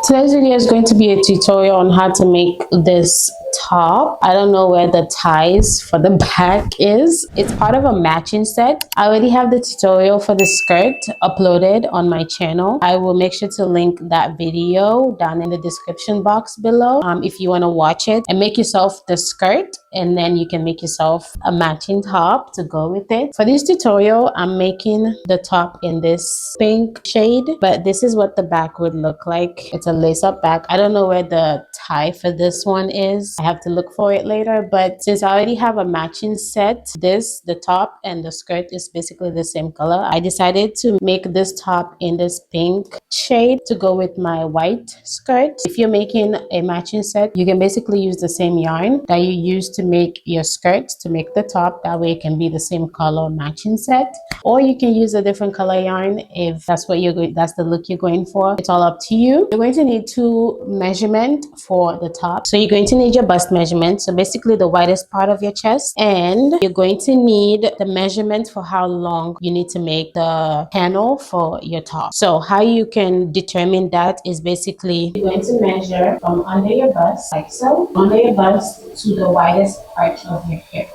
Today's video is going to be a tutorial on how to make this top. I don't know where the ties for the back is. It's part of a matching set. I already have the tutorial for the skirt uploaded on my channel. I will make sure to link that video down in the description box below if you want to watch it and make yourself the skirt, and then you can make yourself a matching top to go with it. For this tutorial, I'm making the top in this pink shade, but this is what the back would look like. It's a lace up back. I don't know where the tie for this one is. I have to look for it later, but since I already have a matching set, the top and the skirt is basically the same color. I decided to make this top in this pink shade to go with my white skirt. If you're making a matching set, you can basically use the same yarn that you use to make your skirt to make the top. That way it can be the same color matching set, or you can use a different color yarn if that's what that's the look you're going for. It's all up to you. You're going to need two measurement for the top. So you're going to need your bust measurement, so basically the widest part of your chest, and you're going to need the measurement for how long you need to make the panel for your top. So how you can determine that is basically you're going to measure from under your bust, like so, under your bust to the widest part of your hip.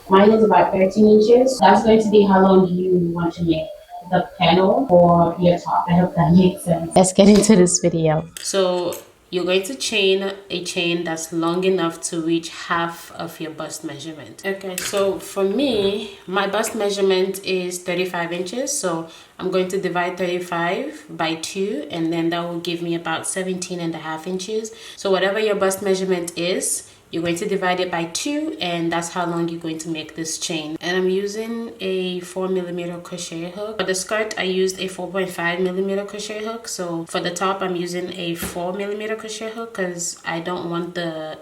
Mine is about 13 inches. That's going to be how long you want to make the panel for your top. I hope that makes sense. Let's get into this video. So you're going to chain a chain that's long enough to reach half of your bust measurement. Okay, so for me, my bust measurement is 35 inches. So I'm going to divide 35 by 2, and then that will give me about 17.5 inches. So whatever your bust measurement is, you're going to divide it by 2, and that's how long you're going to make this chain. And I'm using a 4mm crochet hook. For the skirt, I used a 4.5mm crochet hook. So for the top, I'm using a 4mm crochet hook because I don't want the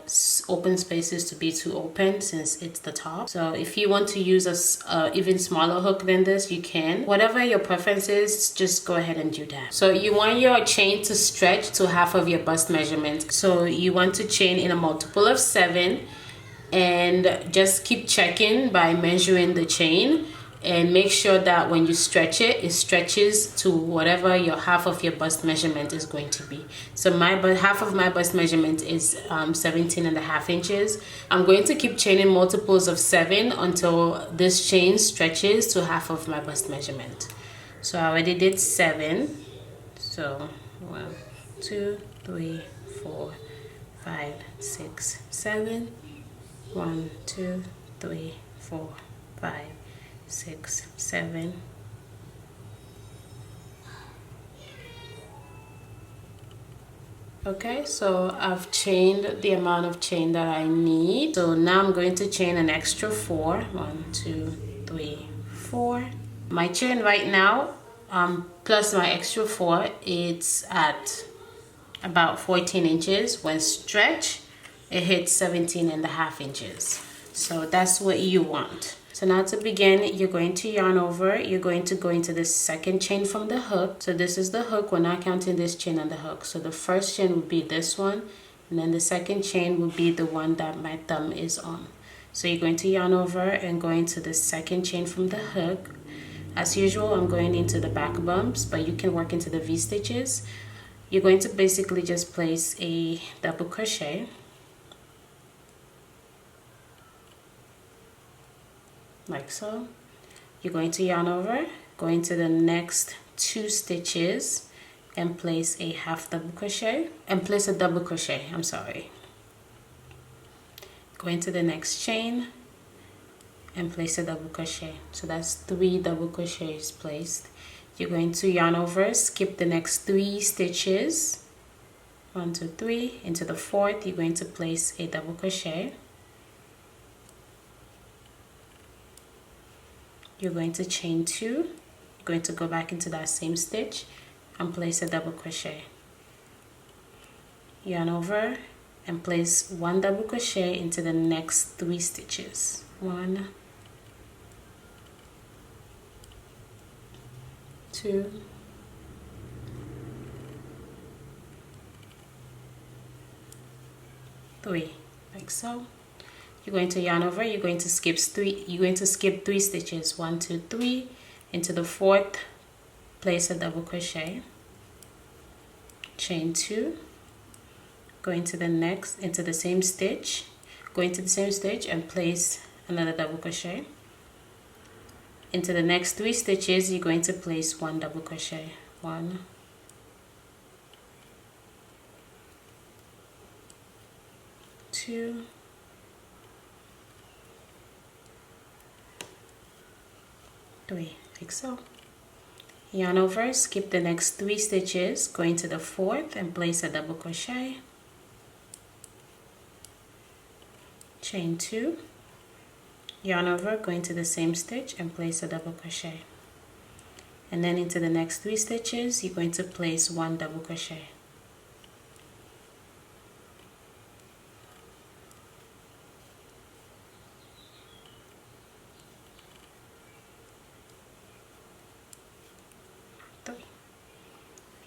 open spaces to be too open since it's the top. So if you want to use a even smaller hook than this, you can. Whatever your preference is, just go ahead and do that. So you want your chain to stretch to half of your bust measurement. So you want to chain in a multiple of 7, and just keep checking by measuring the chain, and make sure that when you stretch it, it stretches to whatever your half of your bust measurement is going to be. So half of my bust measurement is 17.5 inches. I'm going to keep chaining multiples of 7 until this chain stretches to half of my bust measurement. So I already did 7. So 1, 2, 3, 4, 5, 6, 7. 1, 2, 3, 4, 5, 6, 7. Okay, so I've chained the amount of chain that I need. So now I'm going to chain an extra 4. 1, 2, 3, 4. My chain right now, plus my extra 4, it's at about 14 inches. When stretched, it hits 17.5 inches. So that's what you want. So now to begin, you're going to yarn over. You're going to go into the second chain from the hook. So this is the hook. We're not counting this chain on the hook. So the first chain would be this one, and then the second chain would be the one that my thumb is on. So you're going to yarn over and go into the second chain from the hook. As usual, I'm going into the back bumps, but you can work into the V-stitches. You're going to basically just place a double crochet, like so. You're going to yarn over, go into the next 2 stitches and place a half double crochet, and place a double crochet, I'm sorry. Go into the next chain and place a double crochet. So that's 3 double crochets placed. You're going to yarn over, skip the next 3 stitches, 1, 2, 3, into the 4th, you're going to place a double crochet. You're going to chain 2, you're going to go back into that same stitch and place a double crochet. Yarn over and place 1 double crochet into the next 3 stitches. 1, 2, 3, like so. You're going to yarn over, you're going to skip 3 stitches, 1, 2, 3, into the 4th, place a double crochet, chain 2, go into the same stitch, go into the same stitch and place another double crochet. Into the next 3 stitches, you're going to place 1 double crochet. 1, 2, 3, like so. Yarn over, skip the next 3 stitches, go into the 4th and place a double crochet, chain 2, yarn over, go into the same stitch and place a double crochet, and then into the next 3 stitches you're going to place 1 double crochet.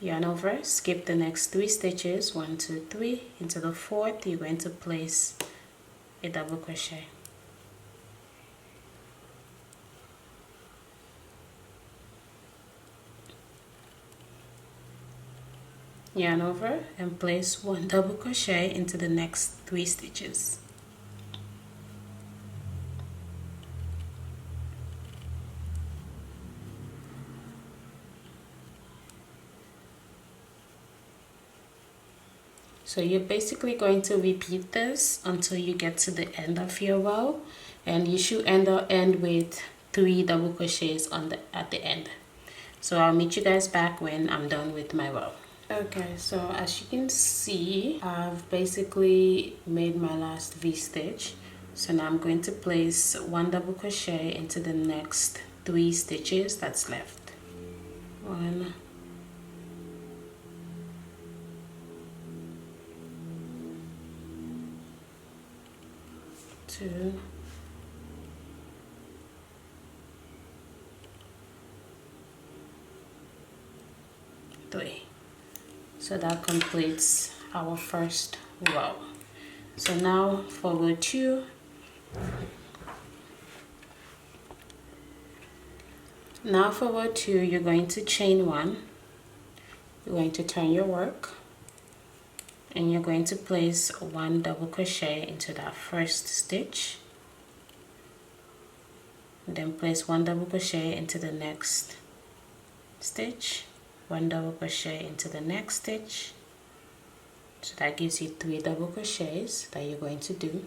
Yarn over, skip the next 3 stitches, 1, 2, 3, into the 4th you're going to place a double crochet. Yarn over and place 1 double crochet into the next 3 stitches. So you're basically going to repeat this until you get to the end of your row, and you should end with 3 double crochets at the end. So I'll meet you guys back when I'm done with my row. Okay, so as you can see, I've basically made my last V-stitch. So now I'm going to place 1 double crochet into the next 3 stitches that's left. 1, 2, 3. So that completes our first row. So now for row 2, you're going to chain 1, you're going to turn your work, and you're going to place 1 double crochet into that first stitch, and then place 1 double crochet into the next stitch, 1 double crochet into the next stitch. So that gives you 3 double crochets that you're going to do.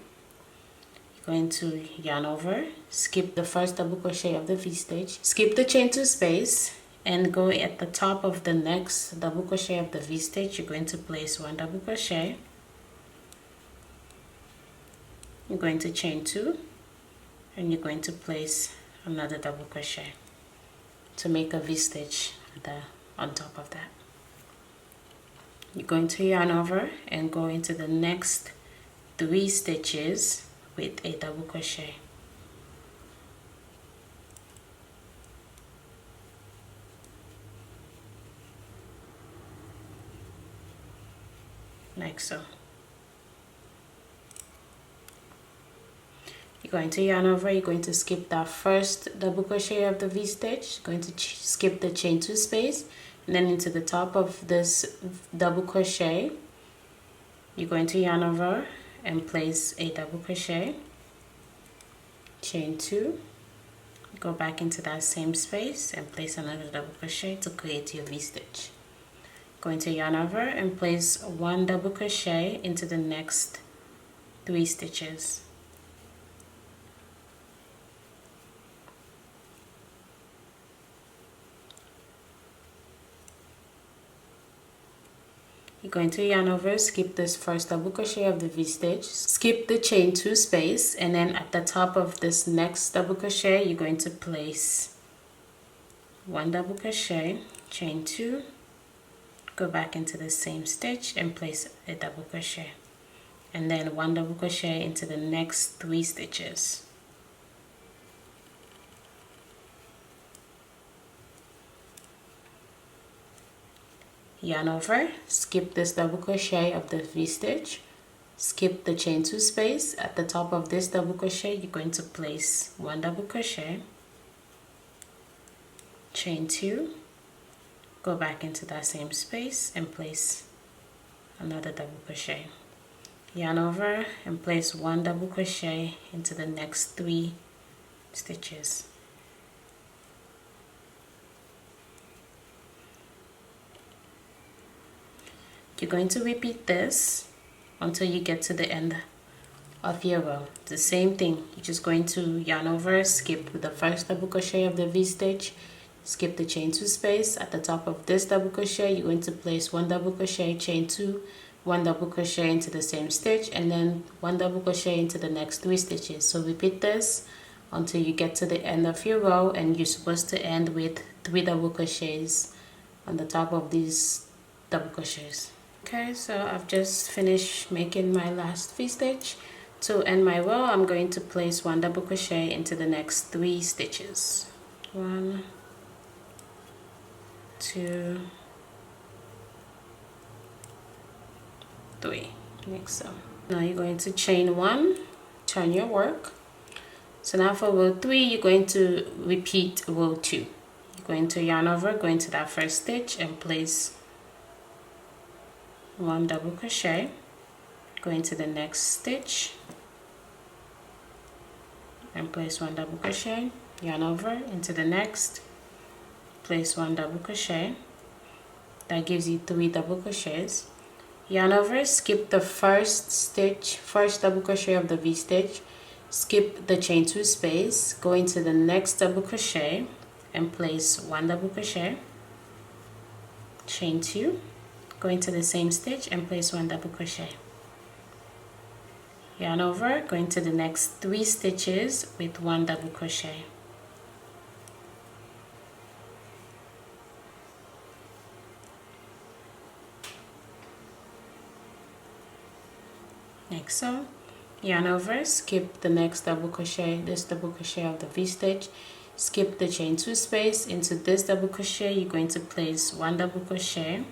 You're going to yarn over, skip the first double crochet of the V-stitch, skip the chain 2 space, and go at the top of the next double crochet of the V-stitch. You're going to place 1 double crochet, you're going to chain 2, and you're going to place another double crochet to make a V-stitch on top of that. You're going to yarn over and go into the next 3 stitches with a double crochet. Like so. You're going to yarn over, you're going to skip that first double crochet of the V-stitch, going to skip the chain 2 space, and then into the top of this double crochet you're going to yarn over and place a double crochet, chain 2, go back into that same space and place another double crochet to create your V-stitch. Going to yarn over and place 1 double crochet into the next 3 stitches. You're going to yarn over, skip this first double crochet of the V-stitch, skip the chain 2 space, and then at the top of this next double crochet you're going to place 1 double crochet, chain 2, go back into the same stitch and place a double crochet, and then 1 double crochet into the next 3 stitches. Yarn over, skip this double crochet of the V-stitch, skip the chain 2 space, at the top of this double crochet you're going to place 1 double crochet, chain 2, go back into that same space and place another double crochet. yarn over and place 1 double crochet into the next 3 stitches. You're going to repeat this until you get to the end of your row. The same thing, you're just going to yarn over, skip the first double crochet of the V-stitch, skip the chain 2 space. At the top of this double crochet, you're going to place 1 double crochet, chain 2, 1 double crochet into the same stitch, and then 1 double crochet into the next 3 stitches. So repeat this until you get to the end of your row, and you're supposed to end with 3 double crochets on the top of these double crochets. Okay, so I've just finished making my last V-stitch. To end my row, I'm going to place 1 double crochet into the next 3 stitches. 1, 2, 3, like so. Now you're going to chain 1, turn your work. So now for row 3, you're going to repeat row 2. You're going to yarn over, go into that first stitch and place 1 double crochet, go into the next stitch and place 1 double crochet, yarn over into the next, place 1 double crochet. That gives you 3 double crochets. Yarn over, skip the first double crochet of the V-stitch, skip the chain 2 space, go into the next double crochet and place 1 double crochet, chain 2, go into the same stitch and place 1 double crochet. Yarn over, go into the next 3 stitches with 1 double crochet. Like so. Yarn over, skip the next double crochet, this double crochet of the V-stitch, skip the chain 2 space, into this double crochet you're going to place 1 double crochet,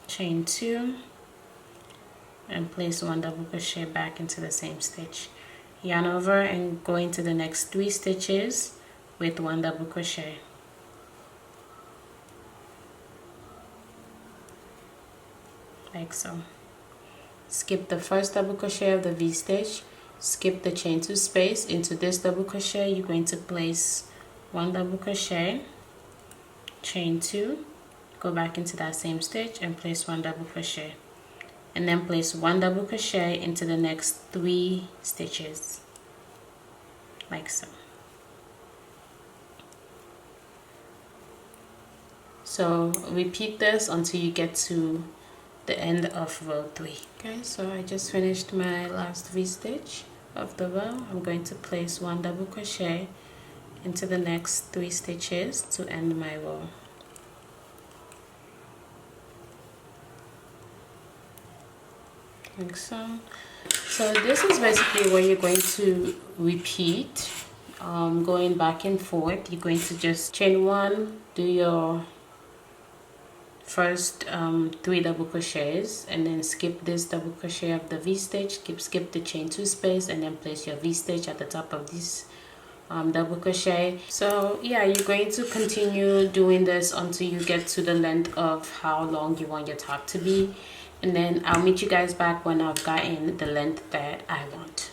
chain 2 and place 1 double crochet back into the same stitch. Yarn over and go into the next 3 stitches with 1 double crochet. Like so. Skip the first double crochet of the V-stitch, skip the chain 2 space, into this double crochet you're going to place 1 double crochet, chain 2, go back into that same stitch and place 1 double crochet, and then place 1 double crochet into the next 3 stitches, like so. So repeat this until you get to the end of row 3. Okay, so I just finished my last V-stitch of the row. I'm going to place 1 double crochet into the next 3 stitches to end my row. Like so. So this is basically where you're going to repeat, going back and forth. You're going to just chain 1, do your first 3 double crochets, and then skip this double crochet of the V-stitch, skip the chain 2 space, and then place your V-stitch at the top of this double crochet. So yeah, you're going to continue doing this until you get to the length of how long you want your top to be, and then I'll meet you guys back when I've gotten the length that I want.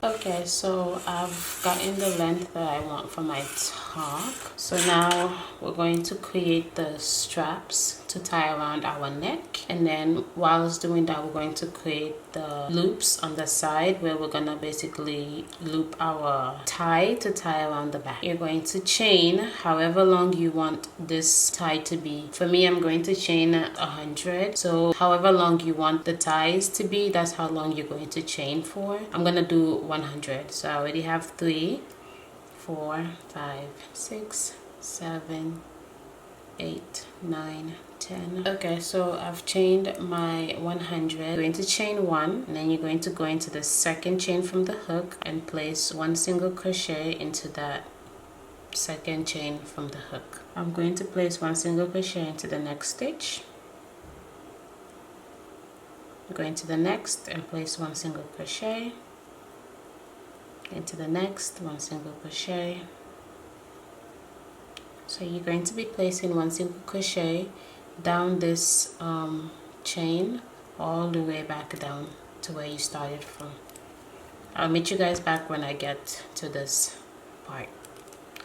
Okay, so I've gotten the length that I want for my top. So now we're going to create the straps to tie around our neck, and then whilst doing that we're going to create the loops on the side where we're gonna basically loop our tie to tie around the back. You're going to chain however long you want this tie to be. For me, I'm going to chain 100, so however long you want the ties to be, that's how long you're going to chain for. I'm gonna do 100. So I already have 3, 4, 5, 6, 7, 8, 9, 10. Okay, so I've chained my 100. You're going to chain 1, and then you're going to go into the second chain from the hook and place 1 single crochet into that second chain from the hook. I'm going to place 1 single crochet into the next stitch, go into the next and place 1 single crochet, into the next 1 single crochet. So you're going to be placing 1 single crochet down this chain all the way back down to where you started from. I'll meet you guys back when I get to this part,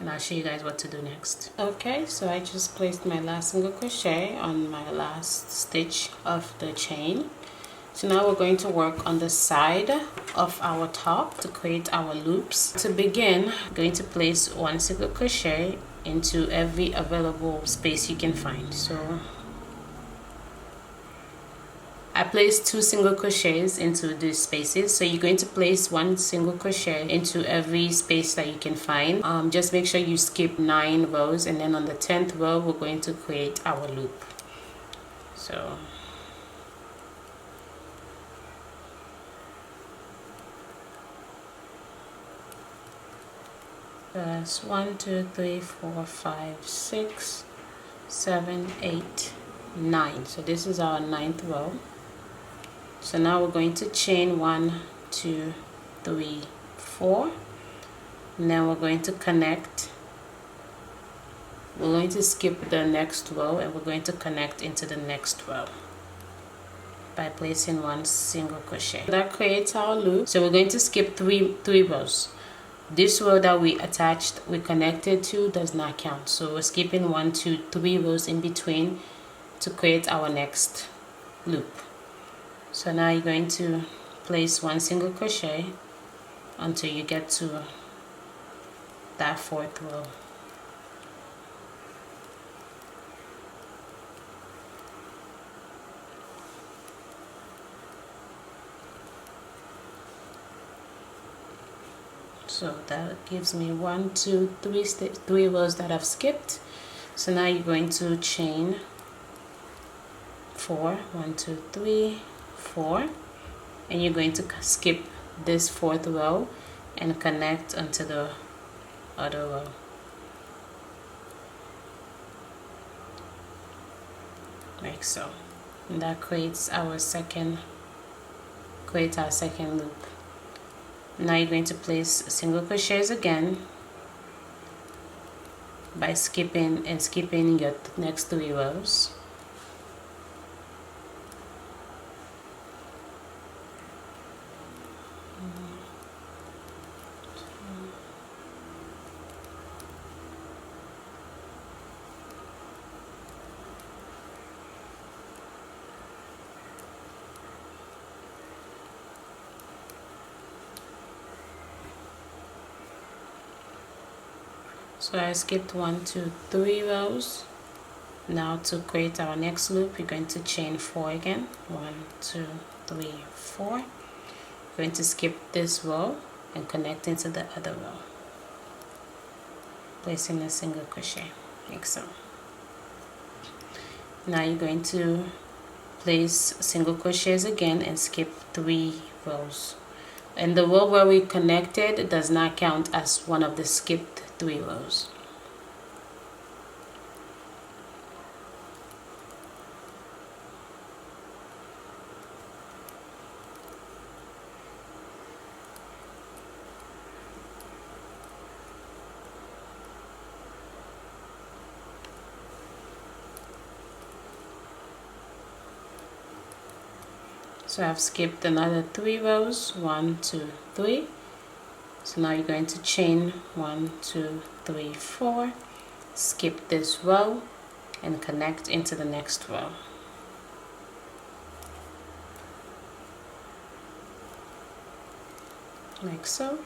and I'll show you guys what to do next. Okay, so I just placed my last single crochet on my last stitch of the chain. So now we're going to work on the side of our top to create our loops. To begin, I'm going to place 1 single crochet into every available space you can find. So I placed 2 single crochets into these spaces, so you're going to place 1 single crochet into every space that you can find. Just make sure you skip 9 rows, and then on the 10th row we're going to create our loop. So that's 1 2 3 4 5 6 7 8 9. So this is our 9th row. So now we're going to chain 1 2 3 4, and then we're going to connect. We're going to skip the next row, and we're going to connect into the next row by placing 1 single crochet. That creates our loop. So we're going to skip three rows. This row that we connected to does not count, so we're skipping 1 2 3 rows in between to create our next loop. So now you're going to place 1 single crochet until you get to that 4th row. So that gives me 1 2 3 rows that I've skipped. So now you're going to chain 4 1 2 3 4, and you're going to skip this 4th row and connect onto the other row. Like so. And that creates our second loop. Now you're going to place single crochets again by skipping your next 3 rows. So I skipped 1 2 3 rows. Now to create our next loop, we're going to chain 4 again. 1 2 3 4. We're going to skip this row and connect into the other row, placing a single crochet, like so. Now you're going to place single crochets again and skip 3 rows. And the row where we connected does not count as one of the skipped 3 rows. So I've skipped another 3 rows, 1 2 3. So now you're going to chain 1 2 3 4, skip this row and connect into the next row. Like so.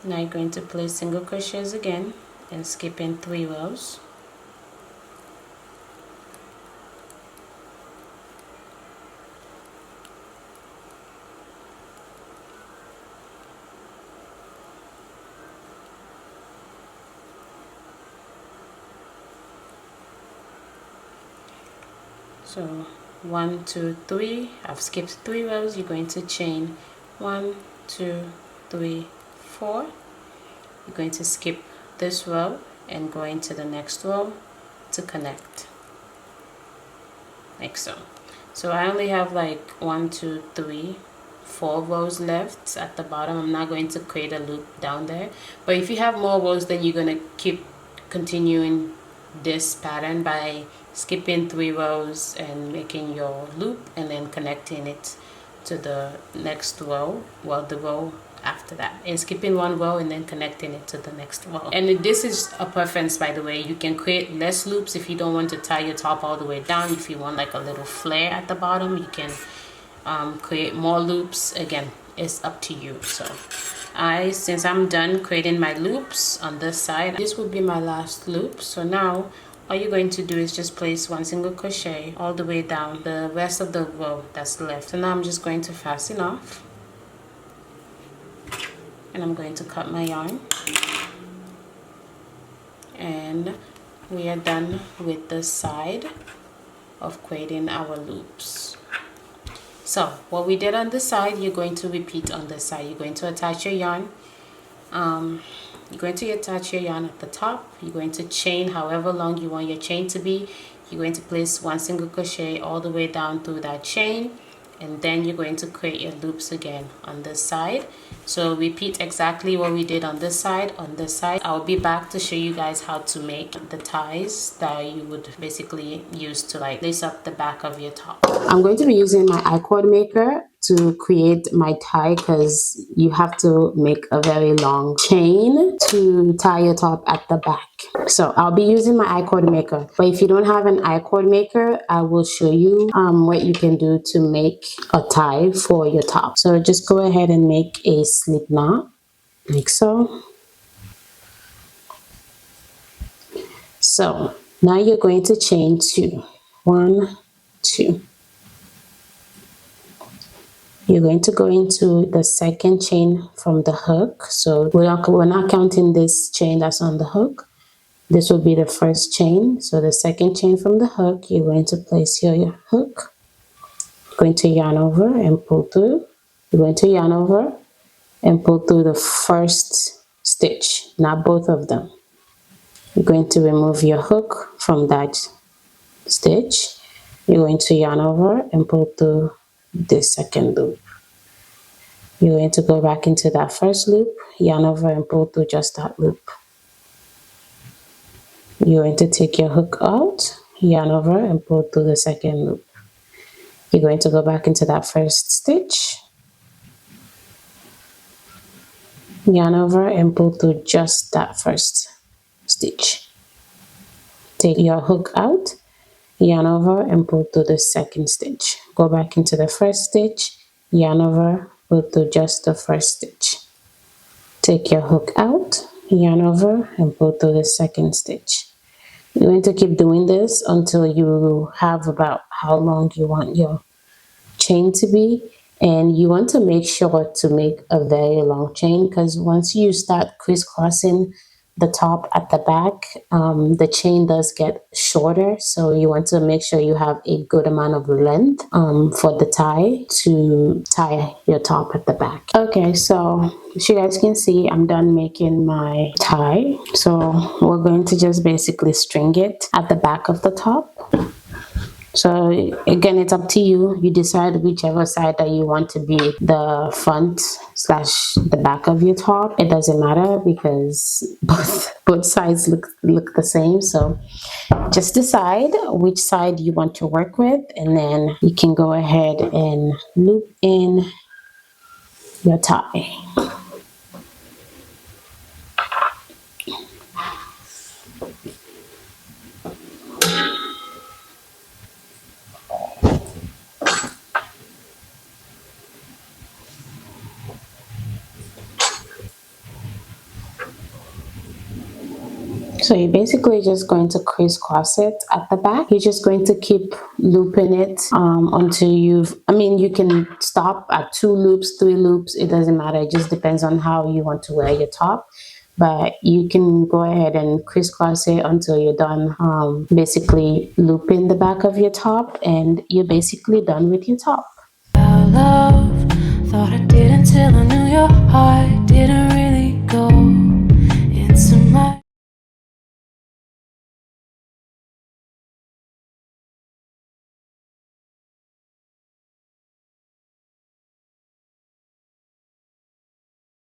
Now you're going to place single crochets again and skip in 3 rows. So 1 2 3, I've skipped 3 rows. You're going to chain 1 2 3 4. You're going to skip this row and go into the next row to connect, like so. So I only have like 1 2 3 4 rows left at the bottom. I'm not going to create a loop down there, but if you have more rows, then you're going to keep continuing this pattern by skipping 3 rows and making your loop and then connecting it to the next row, well, the row after that, and skipping 1 row and then connecting it to the next row. And this is a preference, by the way. You can create less loops if you don't want to tie your top all the way down. If you want like a little flare at the bottom, you can create more loops. Again, it's up to you. So since I'm done creating my loops on this side, this will be my last loop. So now all you're going to do is just place 1 single crochet all the way down the rest of the row that's left. So now I'm just going to fasten off, and I'm going to cut my yarn, and we are done with the side of creating our loops. So what we did on this side, you're going to repeat on this side. You're going to attach your yarn. You're going to attach your yarn at the top. You're going to chain however long you want your chain to be. You're going to place 1 single crochet all the way down through that chain, and then you're going to create your loops again on this side. So repeat exactly what we did on this side. On this side, I'll be back to show you guys how to make the ties that you would basically use to like lace up the back of your top. I'm going to be using my I-cord maker to create my tie, because you have to make a very long chain to tie your top at the back. So I'll be using my I-cord maker, but if you don't have an I-cord maker, I will show you what you can do to make a tie for your top. So just go ahead and make a slip knot like so. So now you're going to chain 2, 1, 2. You're going to go into the second chain from the hook. So we're not counting this chain that's on the hook. This will be the first chain. So the second chain from the hook, you're going to place your hook. You're going to yarn over and pull through. You're going to yarn over and pull through the first stitch, not both of them. You're going to remove your hook from that stitch. You're going to yarn over and pull through this second loop. You're going to go back into that first loop, yarn over and pull through just that loop. You're going to take your hook out, yarn over and pull through the second loop. You're going to go back into that first stitch, yarn over and pull through just that first stitch. Take your hook out, yarn over and pull through the second stitch. Go back into the first stitch, yarn over, pull through just the first stitch. Take your hook out, yarn over and pull through the second stitch. You're going to keep doing this until you have about how long you want your chain to be. And you want to make sure to make a very long chain, because once you start crisscrossing the top at the back, the chain does get shorter. So you want to make sure you have a good amount of length for the tie to tie your top at the back. Okay, so as you guys can see, I'm done making my tie. So we're going to just basically string it at the back of the top. So again, it's up to you. You decide whichever side that you want to be the front / the back of your top. It doesn't matter, because both sides look the same. So just decide which side you want to work with, and then you can go ahead and loop in your tie. So you're basically just going to crisscross it at the back. You're just going to keep looping it until you can stop at 2 loops, 3 loops. It doesn't matter. It just depends on how you want to wear your top. But you can go ahead and crisscross it until you're done basically looping the back of your top, and you're basically done with your top. Love, thought I did until I knew your heart.